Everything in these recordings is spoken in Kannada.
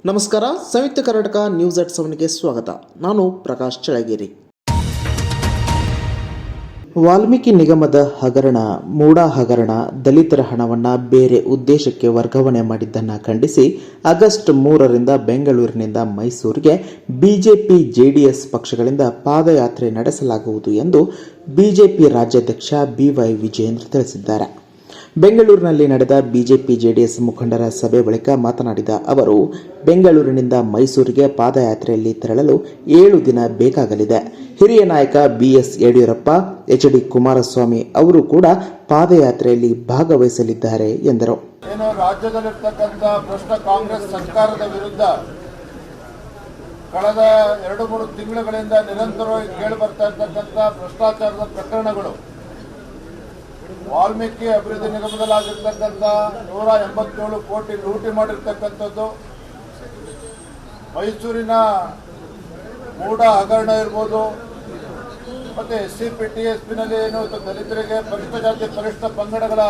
ನಮಸ್ಕಾರ. ಸಂಯುಕ್ತ ಕರ್ನಾಟಕ ನ್ಯೂಸ್ ಅಟ್ 7ಗೆ ಸ್ವಾಗತ. ನಾನು ಪ್ರಕಾಶ್ ಚಳಗೇರಿ. ವಾಲ್ಮೀಕಿ ನಿಗಮದ ಹಗರಣ, ಮೂಡಾ ಹಗರಣ, ದಲಿತರ ಹಣವನ್ನು ಬೇರೆ ಉದ್ದೇಶಕ್ಕೆ ವರ್ಗಾವಣೆ ಮಾಡಿದ್ದನ್ನು ಖಂಡಿಸಿ ಆಗಸ್ಟ್ 3ರಿಂದ ಬೆಂಗಳೂರಿನಿಂದ ಮೈಸೂರಿಗೆ ಬಿಜೆಪಿ ಜೆಡಿಎಸ್ ಪಕ್ಷಗಳಿಂದ ಪಾದಯಾತ್ರೆ ನಡೆಸಲಾಗುವುದು ಎಂದು ಬಿಜೆಪಿ ರಾಜ್ಯಾಧ್ಯಕ್ಷ ಬಿವೈ ವಿಜಯೇಂದ್ರ ತಿಳಿಸಿದ್ದಾರೆ. ಬೆಂಗಳೂರಿನಲ್ಲಿ ನಡೆದ ಬಿಜೆಪಿ ಜೆಡಿಎಸ್ ಮುಖಂಡರ ಸಭೆ ಬಳಿಕ ಮಾತನಾಡಿದ ಅವರು, ಬೆಂಗಳೂರಿನಿಂದ ಮೈಸೂರಿಗೆ ಪಾದಯಾತ್ರೆಯಲ್ಲಿ ತೆರಳಲು 7 ದಿನ ಬೇಕಾಗಲಿದೆ. ಹಿರಿಯ ನಾಯಕ ಬಿಎಸ್ ಯಡಿಯೂರಪ್ಪ, ಎಚ್.ಡಿ. ಕುಮಾರಸ್ವಾಮಿ ಅವರು ಕೂಡ ಪಾದಯಾತ್ರೆಯಲ್ಲಿ ಭಾಗವಹಿಸಲಿದ್ದಾರೆ ಎಂದರು. ರಾಜ್ಯದಲ್ಲಿರ್ತಕ್ಕಂಥ ಭ್ರಷ್ಟ ಕಾಂಗ್ರೆಸ್ ಸರ್ಕಾರದ ವಿರುದ್ಧ ಕಳೆದ 2-3 ತಿಂಗಳುಗಳಿಂದ ನಿರಂತರವಾಗಿ ಕೇಳಿ ಬರ್ತಾ ಇರ್ತಕ್ಕಂಥ ಭ್ರಷ್ಟಾಚಾರದ ಪ್ರಕರಣಗಳು, ವಾಲ್ಮೀಕಿ ಅಭಿವೃದ್ಧಿ ನಿಗಮದಲ್ಲಾಗಿರ್ತಕ್ಕಂಥ 187 ಕೋಟಿ ಲೂಟಿ ಮಾಡಿರ್ತಕ್ಕಂಥದ್ದು, ಮೈಸೂರಿನ ಮೂಡಾ ಹಗರಣ ಇರ್ಬೋದು, ಮತ್ತೆ SCP TSPನಲ್ಲಿ ಏನು ದಲಿತರಿಗೆ ಪರಿಷ್ಠ ಜಾತಿ ಪರಿಷ್ಠ ಪಂಗಡಗಳ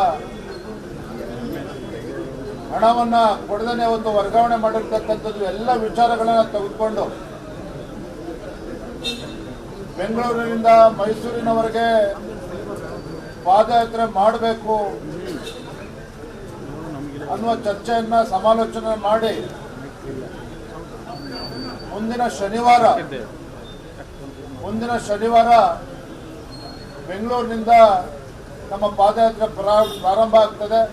ಹಣವನ್ನ ಕೊಡದೇ ಒಂದು ವರ್ಗಾವಣೆ ಮಾಡಿರ್ತಕ್ಕಂಥದ್ದು, ಎಲ್ಲ ವಿಚಾರಗಳನ್ನ ತೆಗೆದುಕೊಂಡು ಬೆಂಗಳೂರಿನಿಂದ ಮೈಸೂರಿನವರೆಗೆ ಪಾದಯಾತ್ರೆ ಮಾಡಬೇಕು ಅನ್ನುವ ಚರ್ಚೆಯನ್ನ ಸಮಾಲೋಚನೆ ಮಾಡಿ ಮುಂದಿನ ಶನಿವಾರ ಬೆಂಗಳೂರಿನಿಂದ ನಮ್ಮ ಪಾದಯಾತ್ರೆ ಪ್ರಾರಂಭ ಆಗ್ತದೆ.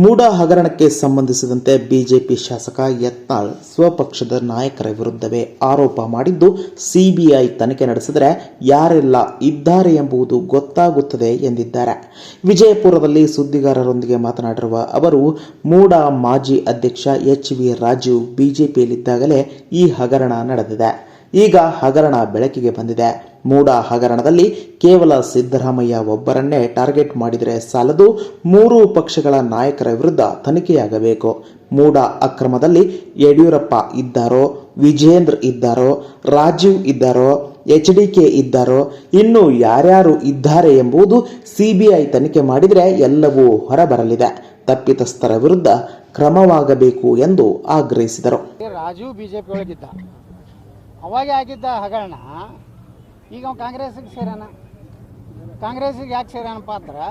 ಮೂಡಾ ಹಗರಣಕ್ಕೆ ಸಂಬಂಧಿಸಿದಂತೆ ಬಿಜೆಪಿ ಶಾಸಕ ಯತ್ನಾಳ್ ಸ್ವಪಕ್ಷದ ನಾಯಕರ ವಿರುದ್ಧವೇ ಆರೋಪ ಮಾಡಿದ್ದು, ಸಿಬಿಐ ತನಿಖೆ ನಡೆಸಿದರೆ ಯಾರೆಲ್ಲ ಇದ್ದಾರೆ ಎಂಬುದು ಗೊತ್ತಾಗುತ್ತದೆ ಎಂದಿದ್ದಾರೆ. ವಿಜಯಪುರದಲ್ಲಿ ಸುದ್ದಿಗಾರರೊಂದಿಗೆ ಮಾತನಾಡಿರುವ ಅವರು, ಮೂಡಾ ಮಾಜಿ ಅಧ್ಯಕ್ಷ ಎಚ್.ವಿ. ರಾಜೀವ್ ಬಿಜೆಪಿಯಲ್ಲಿದ್ದಾಗಲೇ ಈ ಹಗರಣ ನಡೆದಿದೆ. ಈಗ ಹಗರಣ ಬೆಳಕಿಗೆ ಬಂದಿದೆ. ಮೂಡಾ ಹಗರಣದಲ್ಲಿ ಕೇವಲ ಸಿದ್ದರಾಮಯ್ಯ ಒಬ್ಬರನ್ನೇ ಟಾರ್ಗೆಟ್ ಮಾಡಿದರೆ ಸಾಲದು, 3 ಪಕ್ಷಗಳ ನಾಯಕರ ವಿರುದ್ಧ ತನಿಖೆಯಾಗಬೇಕು. ಮೂಡಾ ಅಕ್ರಮದಲ್ಲಿ ಯಡಿಯೂರಪ್ಪ ಇದ್ದಾರೋ, ವಿಜಯೇಂದ್ರ ಇದ್ದಾರೋ, ರಾಜೀವ್ ಇದ್ದಾರೋ, ಎಚ್.ಡಿ.ಕೆ ಇದ್ದಾರೋ, ಇನ್ನು ಯಾರ್ಯಾರು ಇದ್ದಾರೆ ಎಂಬುದು ಸಿಬಿಐ ತನಿಖೆ ಮಾಡಿದರೆ ಎಲ್ಲವೂ ಹೊರಬರಲಿದೆ. ತಪ್ಪಿತಸ್ಥರ ವಿರುದ್ಧ ಕ್ರಮವಾಗಬೇಕು ಎಂದು ಆಗ್ರಹಿಸಿದರು. ರಾಜೀವ್ ಬಿಜೆಪಿ ಒಳಗಿದ್ದ, ಅವಾಗೆ ಆಗಿದ್ದ ಹಗರಣ ಈಗ ಕಾಂಗ್ರೆಸ್ಸಿಗೆ ಸೇರೋಣ. ಕಾಂಗ್ರೆಸ್ಸಿಗೆ ಯಾಕೆ ಸೇರೋಣಪ್ಪ ಅಂದ್ರೆ,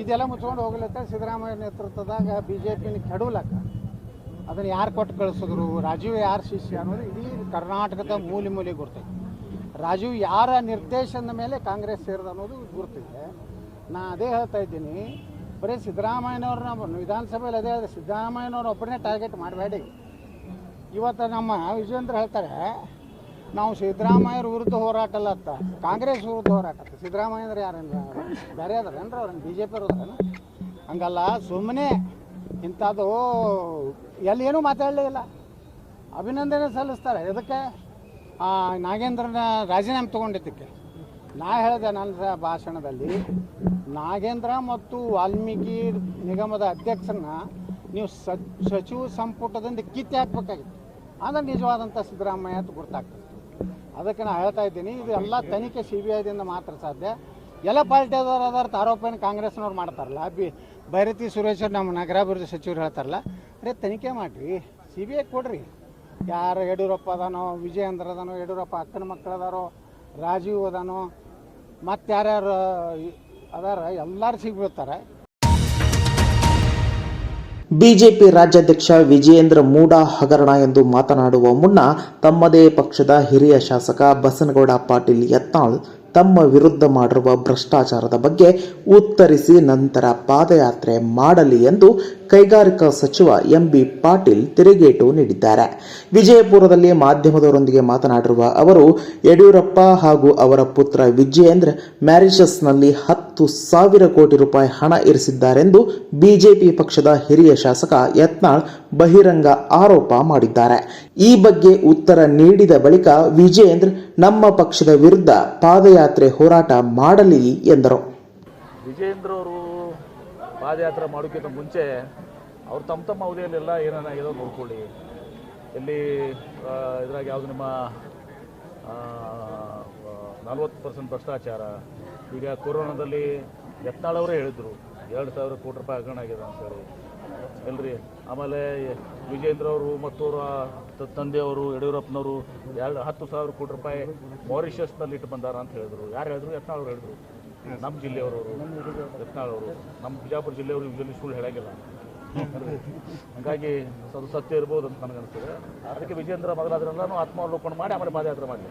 ಇದೆಲ್ಲ ಮುಚ್ಕೊಂಡು ಹೋಗ್ಲತ್ತ ಸಿದ್ದರಾಮಯ್ಯ ನೇತೃತ್ವದಾಗ ಬಿಜೆಪಿನ ಕೆಡವಲಕ್ಕ ಅದನ್ನು ಯಾರು ಕೊಟ್ಟು ಕಳಿಸಿದ್ರು, ರಾಜೀವ್ ಯಾರು ಶಿಷ್ಯ ಅನ್ನೋದು ಇಡೀ ಕರ್ನಾಟಕದ ಮೂಲೆ ಗುರ್ತೈತೆ. ರಾಜೀವ್ ಯಾರ ನಿರ್ದೇಶನದ ಮೇಲೆ ಕಾಂಗ್ರೆಸ್ ಸೇರಿದ ಅನ್ನೋದು ಗುರ್ತಿದೆ. ನಾ ಅದೇ ಹೇಳ್ತಾ ಇದ್ದೀನಿ, ಬರೀ ಸಿದ್ದರಾಮಯ್ಯನವ್ರನ್ನ ವಿಧಾನಸಭೆಯಲ್ಲಿ ಅದೇ ಸಿದ್ದರಾಮಯ್ಯನವ್ರು ಒಬ್ಬರನ್ನೇ ಟಾರ್ಗೆಟ್ ಮಾಡಬೇಡಿ. ಇವತ್ತು ನಮ್ಮ ವಿಜಯೇಂದ್ರ ಹೇಳ್ತಾರೆ, ನಾವು ಸಿದ್ದರಾಮಯ್ಯರ ವಿರುದ್ಧ ಹೋರಾಟ ಅಲ್ಲ ಅಂತ, ಕಾಂಗ್ರೆಸ್ ವಿರುದ್ಧ ಹೋರಾಟ. ಸಿದ್ದರಾಮಯ್ಯ ಅಂದ್ರೆ ಯಾರೇನು ಬೇರೆ ಅದಾರೇನ್ರ ಅವ್ರನ್ನ BJP ಅವ್ರನ್ನ? ಹಂಗಲ್ಲ, ಸುಮ್ಮನೆ ಇಂಥದ್ದು ಎಲ್ಲಿ ಏನೂ ಮಾತಾಡಲೇ ಇಲ್ಲ, ಅಭಿನಂದನೆ ಸಲ್ಲಿಸ್ತಾರೆ. ಇದಕ್ಕೆ ನಾಗೇಂದ್ರನ ರಾಜೀನಾಮೆ ತೊಗೊಂಡಿದ್ದಕ್ಕೆ ನಾ ಹೇಳಿದೆ ನನ್ನ ಭಾಷಣದಲ್ಲಿ, ನಾಗೇಂದ್ರ ಮತ್ತು ವಾಲ್ಮೀಕಿ ನಿಗಮದ ಅಧ್ಯಕ್ಷರನ್ನ ನೀವು ಸಚಿವ ಸಂಪುಟದಿಂದ ಕಿತ್ತೆ ಹಾಕಬೇಕಾಗಿತ್ತು. ಅಂದರೆ ನಿಜವಾದಂಥ ಸಿದ್ದರಾಮಯ್ಯ ಅಂತ ಗುರ್ತಾಗ್ತದೆ. ಅದಕ್ಕೆ ನಾನು ಹೇಳ್ತಾ ಇದ್ದೀನಿ, ಇದು ಎಲ್ಲ ತನಿಖೆ CBIದಿಂದ ಮಾತ್ರ ಸಾಧ್ಯ. ಎಲ್ಲ ಪಾರ್ಟಿಯವರು ಅದರ ಆರೋಪನ ಕಾಂಗ್ರೆಸ್ನವ್ರು ಮಾಡ್ತಾರಲ್ಲ, ಭೈರತಿ ಸುರೇಶ್ ನಮ್ಮ ನಗರಾಭಿವೃದ್ಧಿ ಸಚಿವರು ಹೇಳ್ತಾರಲ್ಲ, ಅದೇ ತನಿಖೆ ಮಾಡಿರಿ, CBI ಕೊಡ್ರಿ. ಯಾರು ಯಡಿಯೂರಪ್ಪ ಅದಾನೋ, ವಿಜಯೇಂದ್ರ ಅದಾನೋ, ಯಡಿಯೂರಪ್ಪ ಅಕ್ಕನ ಮಕ್ಕಳು ಅದಾರೋ, ರಾಜೀವ್ ಅದಾನೋ, ಮತ್ತು ಯಾರ್ಯಾರು ಅದಾರ ಎಲ್ಲರೂ ಸಿಗ್ಬಿಡ್ತಾರೆ. ಬಿಜೆಪಿ ರಾಜ್ಯಾಧ್ಯಕ್ಷ ವಿಜಯೇಂದ್ರ ಮೂಡಾ ಹಗರಣ ಎಂದು ಮಾತನಾಡುವ ಮುನ್ನ ತಮ್ಮದೇ ಪಕ್ಷದ ಹಿರಿಯ ಶಾಸಕ ಬಸನಗೌಡ ಪಾಟೀಲ್ ಯತ್ನಾಳ್ ತಮ್ಮ ವಿರುದ್ಧ ಮಾಡಿರುವ ಭ್ರಷ್ಟಾಚಾರದ ಬಗ್ಗೆ ಉತ್ತರಿಸಿ ನಂತರ ಪಾದಯಾತ್ರೆ ಮಾಡಲಿ ಎಂದು ಕೈಗಾರಿಕಾ ಸಚಿವ MB ಪಾಟೀಲ್ ತಿರುಗೇಟು ನೀಡಿದ್ದಾರೆ. ವಿಜಯಪುರದಲ್ಲಿ ಮಾಧ್ಯಮದವರೊಂದಿಗೆ ಮಾತನಾಡಿರುವ ಅವರು, ಯಡಿಯೂರಪ್ಪ ಹಾಗೂ ಅವರ ಪುತ್ರ ವಿಜಯೇಂದ್ರ ಮ್ಯಾರಿಷಸ್ನಲ್ಲಿ 10,000 ಕೋಟಿ ರೂಪಾಯಿ ಹಣ ಇರಿಸಿದ್ದಾರೆಂದು ಬಿಜೆಪಿ ಪಕ್ಷದ ಹಿರಿಯ ಶಾಸಕ ಯತ್ನಾಳ್ ಬಹಿರಂಗ ಆರೋಪ ಮಾಡಿದ್ದಾರೆ. ಈ ಬಗ್ಗೆ ಉತ್ತರ ನೀಡಿದ ಬಳಿಕ ವಿಜಯೇಂದ್ರ ನಮ್ಮ ಪಕ್ಷದ ವಿರುದ್ಧ ಪಾದಯಾತ್ರೆ ಹೋರಾಟ ಮಾಡಲಿ ಎಂದರು. ವಿಜಯೇಂದ್ರ ಅವರು ಪಾದಯಾತ್ರೆ ಮಾಡೋಕ್ಕಿಂತ ಮುಂಚೆ ಅವ್ರು ತಮ್ಮ ಅವಧಿಯಲ್ಲೆಲ್ಲ ಏನೇನಾಗಿದೋ ನೋಡ್ಕೊಳ್ಳಿ. ಇಲ್ಲಿ ಇದ್ರಾಗ ಯಾವುದು ನಿಮ್ಮ 40% ಭ್ರಷ್ಟಾಚಾರ. ಈಗ ಕೊರೋನಾದಲ್ಲಿ ಯತ್ನಾಳ್ ಅವರೇ ಹೇಳಿದ್ರು 2,000 ಕೋಟಿ ರೂಪಾಯಿ ಹಗರಣ ಆಗಿದೆ ಅಂತೇಳಿ. ಎಲ್ರಿ. ಆಮೇಲೆ ವಿಜೇಂದ್ರ ಅವರು ಮತ್ತು ಅವರ ತಂದೆಯವರು ಯಡಿಯೂರಪ್ಪನವರು 10,000 ಕೋಟಿ ರೂಪಾಯಿ ಮಾರಿಷಸ್ನಲ್ಲಿ ಇಟ್ಟು ಬಂದಾರ ಅಂತ ಹೇಳಿದ್ರು. ಯಾರು ಹೇಳಿದ್ರು? ಯತ್ನಾಳ್ ಅವರು ಹೇಳಿದ್ರು. ನಮ್ಮ ಜಿಲ್ಲೆಯವರು ಯತ್ನಾಳ್ ಅವರು, ನಮ್ಮ ಬಿಜಾಪುರ ಜಿಲ್ಲೆಯವರು ಯೂಶಲಿ ಸುಳ್ಳು ಹೇಳಂಗಿಲ್ಲ. ಹಾಗಾಗಿ ಅದು ಸತ್ಯ ಇರ್ಬೋದು ಅಂತ ನನಗನ್ನಿಸ್ತದೆ. ಅದಕ್ಕೆ ವಿಜೇಂದ್ರ ಮೊದಲಾದ್ರೆಲ್ಲನೂ ಆತ್ಮಾವಲೋಕನ ಮಾಡಿ ಆಮೇಲೆ ಪಾದಯಾತ್ರೆ ಮಾಡಲಿ.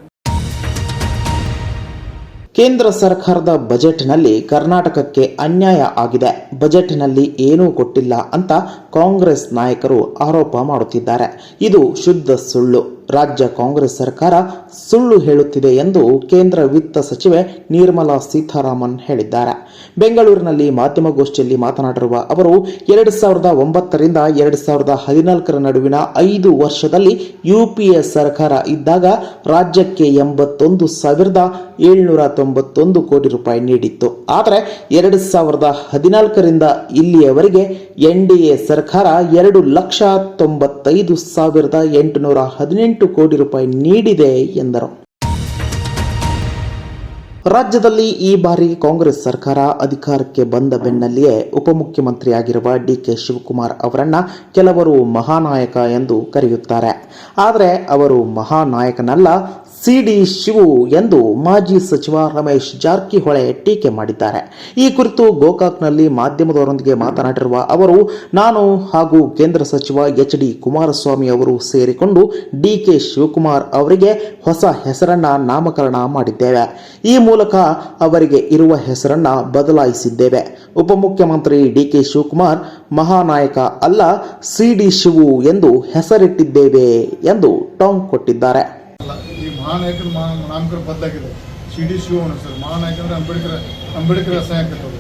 ಕೇಂದ್ರ ಸರ್ಕಾರದ ಬಜೆಟ್ನಲ್ಲಿ ಕರ್ನಾಟಕಕ್ಕೆ ಅನ್ಯಾಯ ಆಗಿದೆ, ಬಜೆಟ್ನಲ್ಲಿ ಏನೂ ಕೊಟ್ಟಿಲ್ಲ ಅಂತ ಕಾಂಗ್ರೆಸ್ ನಾಯಕರು ಆರೋಪ ಮಾಡುತ್ತಿದ್ದಾರೆ. ಇದು ಶುದ್ಧ ಸುಳ್ಳು. ರಾಜ್ಯ ಕಾಂಗ್ರೆಸ್ ಸರ್ಕಾರ ಸುಳ್ಳು ಹೇಳುತ್ತಿದೆ ಎಂದು ಕೇಂದ್ರ ವಿತ್ತ ಸಚಿವೆ ನಿರ್ಮಲಾ ಸೀತಾರಾಮನ್ ಹೇಳಿದ್ದಾರೆ. ಬೆಂಗಳೂರಿನಲ್ಲಿ ಮಾಧ್ಯಮಗೋಷ್ಠಿಯಲ್ಲಿ ಮಾತನಾಡಿರುವ ಅವರು 2009 ರಿಂದ 2014 ನಡುವಿನ 5 ವರ್ಷದಲ್ಲಿ ಯುಪಿಎ ಸರ್ಕಾರ ಇದ್ದಾಗ ರಾಜ್ಯಕ್ಕೆ 81,791 ಕೋಟಿ ರೂಪಾಯಿ ನೀಡಿತ್ತು. ಆದರೆ 2014 ರಿಂದ ಇಲ್ಲಿಯವರೆಗೆ ಎನ್ಡಿಎ ಸರ್ಕಾರ 2,95,818 ಕೋಟಿ ರೂಪಾಯಿ ನೀಡಿದೆ ಎಂದರು. ರಾಜ್ಯದಲ್ಲಿ ಈ ಬಾರಿ ಕಾಂಗ್ರೆಸ್ ಸರ್ಕಾರ ಅಧಿಕಾರಕ್ಕೆ ಬಂದ ಬೆನ್ನಲ್ಲಿಯೇ ಉಪಮುಖ್ಯಮಂತ್ರಿಯಾಗಿರುವ ಡಿಕೆ ಶಿವಕುಮಾರ್ ಅವರನ್ನ ಕೆಲವರು ಮಹಾನಾಯಕ ಎಂದು ಕರೆಯುತ್ತಾರೆ. ಆದರೆ ಅವರು ಮಹಾನಾಯಕನಲ್ಲ, ಸಿಡಿ ಶಿವು ಎಂದು ಮಾಜಿ ಸಚಿವ ರಮೇಶ್ ಜಾರಕಿಹೊಳಿ ಟೀಕೆ ಮಾಡಿದ್ದಾರೆ. ಈ ಕುರಿತು ಗೋಕಾಕ್ನಲ್ಲಿ ಮಾಧ್ಯಮದವರೊಂದಿಗೆ ಮಾತನಾಡಿರುವ ಅವರು, ನಾನು ಹಾಗೂ ಕೇಂದ್ರ ಸಚಿವ ಎಚ್.ಡಿ. ಕುಮಾರಸ್ವಾಮಿ ಅವರು ಸೇರಿಕೊಂಡು ಡಿಕೆ ಶಿವಕುಮಾರ್ ಅವರಿಗೆ ಹೊಸ ಹೆಸರನ್ನ ನಾಮಕರಣ ಮಾಡಿದ್ದೇವೆ. ಈ ಮೂಲಕ ಅವರಿಗೆ ಇರುವ ಹೆಸರನ್ನ ಬದಲಾಯಿಸಿದ್ದೇವೆ. ಉಪಮುಖ್ಯಮಂತ್ರಿ ಡಿಕೆ ಶಿವಕುಮಾರ್ ಮಹಾನಾಯಕ ಅಲ್ಲ, ಸಿಡಿ ಶಿವು ಎಂದು ಹೆಸರಿಟ್ಟಿದ್ದೇವೆ ಎಂದು ಟಾಂಗ್ ಕೊಟ್ಟಿದ್ದಾರೆ. ಈ ಮಹಾನಾಯಕನ ನಾಮಕರಣ ಬದಲಾಗಿದೆ. ಸಿಡಿ ಶಿವ ಸರ್ ಮಹಾನಾಯಕ ಅಂದ್ರೆ ಅಂಬೇಡ್ಕರ್ ಹೆಸರು ಹಾಕಿರ್ತದೆ.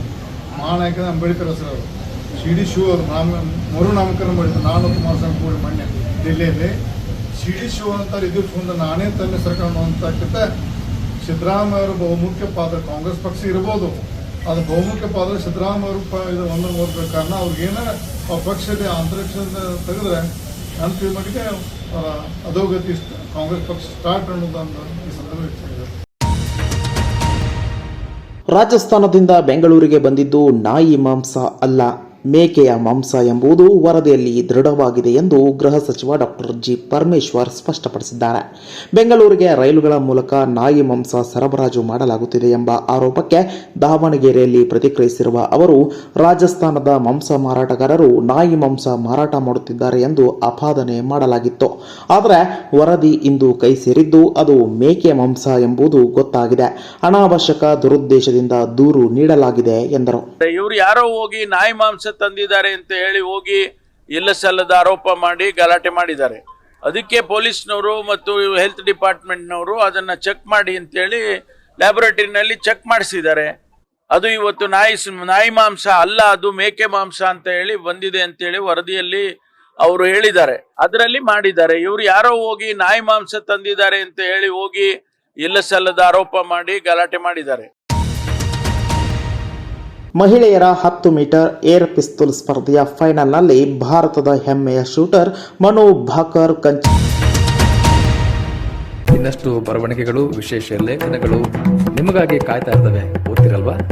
ಮಹಾನಾಯಕ ಅಂದ್ರೆ ಅಂಬೇಡ್ಕರ್ ಹೆಸರು. ಸಿಡಿ ಶಿವ ಅವರು ಮರು ನಾಮಕರಣ ಮಾಡಿದ್ರು. ನಾನು ಕುಮಾರಸ್ವಾಮಿ ಕೂಡಿ ಮೊನ್ನೆ ಡೆಲ್ಲಿಯಲ್ಲಿ ಸಿಡಿ ಶಿವ ಅಂತ ಇದ್ರ ಮುಂದೆ ನಾನೇ ತನ್ನ ಸರ್ಕಾರ ಅಂತಕ್ಕಿಂತ ಸಿದ್ದರಾಮಯ್ಯ ಅವರು ಬಹುಮುಖ್ಯ ಪಾತ್ರ, ಕಾಂಗ್ರೆಸ್ ಪಕ್ಷ ಇರ್ಬೋದು, ಅದು ಬಹುಮುಖ್ಯ ಪಾತ್ರ ಸಿದ್ದರಾಮಯ್ಯ ಅವರು ಒಂದು ನೋಡ್ಬೇಕು. ಕಾರಣ ಅವ್ರಿಗೇನ ಆ ಪಕ್ಷದ ಅಂತರಿಕ್ಷದ ತೆಗೆದ್ರೆ ಅಂತಿಮ ಮಟ್ಟಿಗೆ ಅಧೋಗತಿ ಕಾಂಗ್ರೆಸ್ ಪಕ್ಷ ಸ್ಟಾರ್ಟ್ ಅನ್ನೋದನ್ನು ಈ ಸಂದರ್ಭದಲ್ಲಿ. ರಾಜಸ್ಥಾನದಿಂದ ಬೆಂಗಳೂರಿಗೆ ಬಂದಿದ್ದು ನಾಯಿ ಮಾಂಸ ಅಲ್ಲ, ಮೇಕೆಯ ಮಾಂಸ ಎಂಬುದು ವರದಿಯಲ್ಲಿ ದೃಢವಾಗಿದೆ ಎಂದು ಗೃಹ ಸಚಿವ ಡಾಕ್ಟರ್ ಜಿ ಪರಮೇಶ್ವರ್ ಸ್ಪಷ್ಟಪಡಿಸಿದ್ದಾರೆ. ಬೆಂಗಳೂರಿಗೆ ರೈಲುಗಳ ಮೂಲಕ ನಾಯಿ ಮಾಂಸ ಸರಬರಾಜು ಮಾಡಲಾಗುತ್ತಿದೆ ಎಂಬ ಆರೋಪಕ್ಕೆ ದಾವಣಗೆರೆಯಲ್ಲಿ ಪ್ರತಿಕ್ರಿಯಿಸಿರುವ ಅವರು, ರಾಜಸ್ಥಾನದ ಮಾಂಸ ಮಾರಾಟಗಾರರು ನಾಯಿ ಮಾಂಸ ಮಾರಾಟ ಮಾಡುತ್ತಿದ್ದಾರೆ ಎಂದು ಆಪಾದನೆ ಮಾಡಲಾಗಿತ್ತು. ಆದರೆ ವರದಿ ಇಂದು ಕೈ ಸೇರಿದ್ದು ಅದು ಮೇಕೆ ಮಾಂಸ ಎಂಬುದು ಗೊತ್ತಾಗಿದೆ. ಅನಾವಶ್ಯಕ ದುರುದ್ದೇಶದಿಂದ ದೂರು ನೀಡಲಾಗಿದೆ ಎಂದರು. ಇವರು ಯಾರೋ ಹೋಗಿ ನಾಯಿ ಮಾಂಸ ತಂದಿದ್ದಾರೆ ಅಂತ ಹೇಳಿ ಹೋಗಿ ಇಲ್ಲ ಸಲ್ಲದ ಆರೋಪ ಮಾಡಿ ಗಲಾಟೆ ಮಾಡಿದ್ದಾರೆ. ಅದಕ್ಕೆ ಪೊಲೀಸ್ನವರು ಮತ್ತು ಹೆಲ್ತ್ ಡಿಪಾರ್ಟ್ಮೆಂಟ್ನವರು ಅದನ್ನ ಚೆಕ್ ಮಾಡಿ ಅಂತೇಳಿ ಲ್ಯಾಬೊರೇಟರಿನಲ್ಲಿ ಚೆಕ್ ಮಾಡಿಸಿದ್ದಾರೆ. ಅದು ಇವತ್ತು ನಾಯಿ ಮಾಂಸ ಅಲ್ಲ, ಅದು ಮೇಕೆ ಮಾಂಸ ಅಂತ ಹೇಳಿ ಬಂದಿದೆ ಅಂತೇಳಿ ವರದಿಯಲ್ಲಿ ಅವರು ಹೇಳಿದ್ದಾರೆ. ಅದರಲ್ಲಿ ಮಾಡಿದ್ದಾರೆ. ಇವರು ಯಾರೋ ಹೋಗಿ ನಾಯಿ ಮಾಂಸ ತಂದಿದ್ದಾರೆ ಅಂತ ಹೇಳಿ ಹೋಗಿ ಇಲ್ಲ ಸಲ್ಲದ ಆರೋಪ ಮಾಡಿ ಗಲಾಟೆ ಮಾಡಿದ್ದಾರೆ. ಮಹಿಳೆಯರ 10 ಮೀಟರ್ ಏರ್ ಪಿಸ್ತೂಲ್ ಸ್ಪರ್ಧೆಯ ಫೈನಲ್ನಲ್ಲಿ ಭಾರತದ ಹೆಮ್ಮೆಯ ಶೂಟರ್ ಮನು ಭಾಕರ್ ಇನ್ನಷ್ಟು ಬರವಣಿಗೆಗಳು, ವಿಶೇಷ ಲೇಖನಗಳು ನಿಮಗಾಗಿ ಕಾಯ್ತಾ ಇರ್ತವೆ. ಓದ್ತಿರಲ್ವಾ?